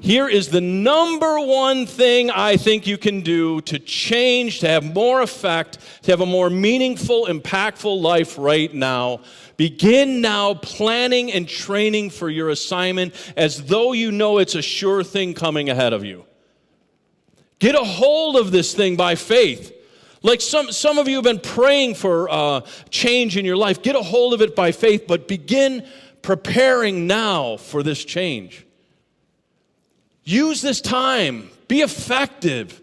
Here is the number one thing I think you can do to change, to have more effect, to have a more meaningful, impactful life right now. Begin now planning and training for your assignment as though you know it's a sure thing coming ahead of you. Get a hold of this thing by faith. Like some of you have been praying for change in your life. Get a hold of it by faith, but begin preparing now for this change. Use this time. Be effective.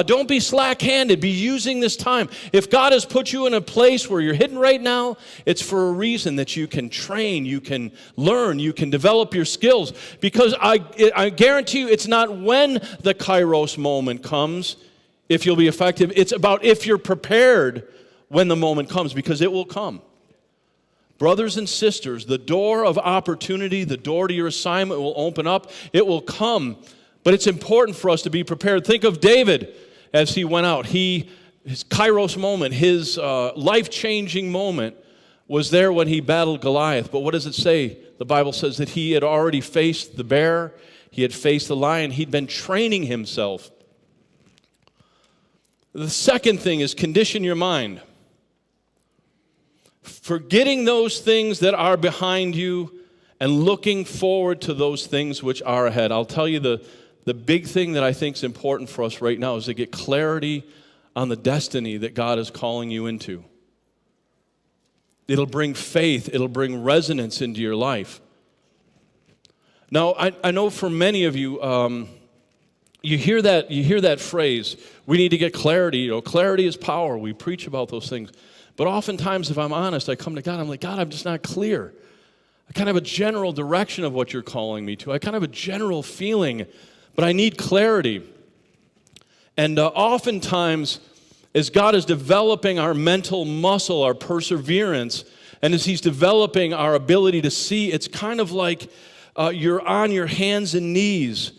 Don't be slack-handed. Be using this time. If God has put you in a place where you're hidden right now, it's for a reason that you can train, you can learn, you can develop your skills. Because I guarantee you it's not when the Kairos moment comes, if you'll be effective. It's about if you're prepared when the moment comes, because it will come. Brothers and sisters, the door of opportunity, the door to your assignment will open up. It will come, but it's important for us to be prepared. Think of David as he went out. His Kairos moment, his life-changing moment was there when he battled Goliath. But what does it say? The Bible says that he had already faced the bear. He had faced the lion. He'd been training himself. The second thing is condition your mind. Forgetting those things that are behind you and looking forward to those things which are ahead. I'll tell you the big thing that I think is important for us right now is to get clarity on the destiny that God is calling you into. It'll bring faith. It'll bring resonance into your life. Now, I know for many of you, you hear that phrase, we need to get clarity. Clarity is power. We preach about those things. But oftentimes, if I'm honest, I come to God, I'm like, God, I'm just not clear. I kind of have a general direction of what you're calling me to. I kind of have a general feeling, but I need clarity. And oftentimes, as God is developing our mental muscle, our perseverance, and as He's developing our ability to see, it's kind of like you're on your hands and knees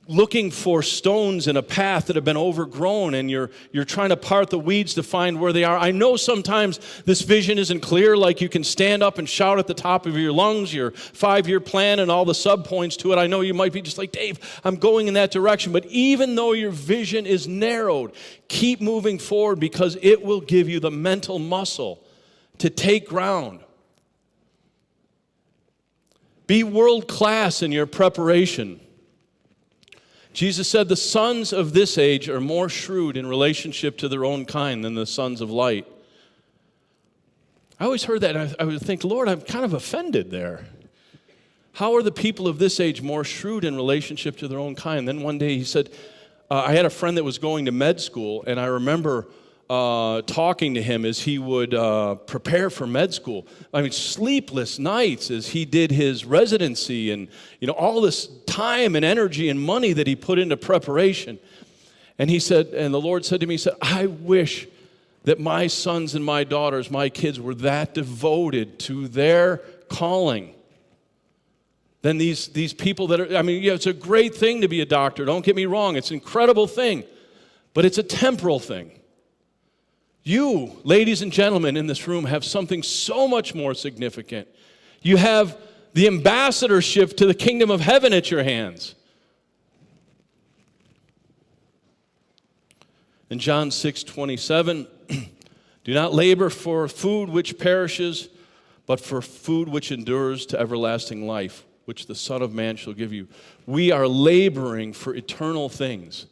looking for stones in a path that have been overgrown, and you're trying to part the weeds to find where they are. I know sometimes this vision isn't clear, like you can stand up and shout at the top of your lungs, your 5-year plan and all the subpoints to it. I know you might be just like, Dave, I'm going in that direction. But even though your vision is narrowed, keep moving forward, because it will give you the mental muscle to take ground. Be world class in your preparation. Jesus said the sons of this age are more shrewd in relationship to their own kind than the sons of light. I always heard that, and I would think, Lord, I'm kind of offended there. How are the people of this age more shrewd in relationship to their own kind? Then one day he said, I had a friend that was going to med school, and I remember talking to him as he would prepare for med school. I mean, sleepless nights as he did his residency, and all this time and energy and money that he put into preparation. And he said, and the Lord said to me, He said, I wish that my sons and my daughters, my kids, were that devoted to their calling than these people that are, it's a great thing to be a doctor. Don't get me wrong. It's an incredible thing, but it's a temporal thing. You, ladies and gentlemen in this room, have something so much more significant. You have the ambassadorship to the kingdom of heaven at your hands. In John 6:27, do not labor for food which perishes, but for food which endures to everlasting life, which the Son of Man shall give you. We are laboring for eternal things.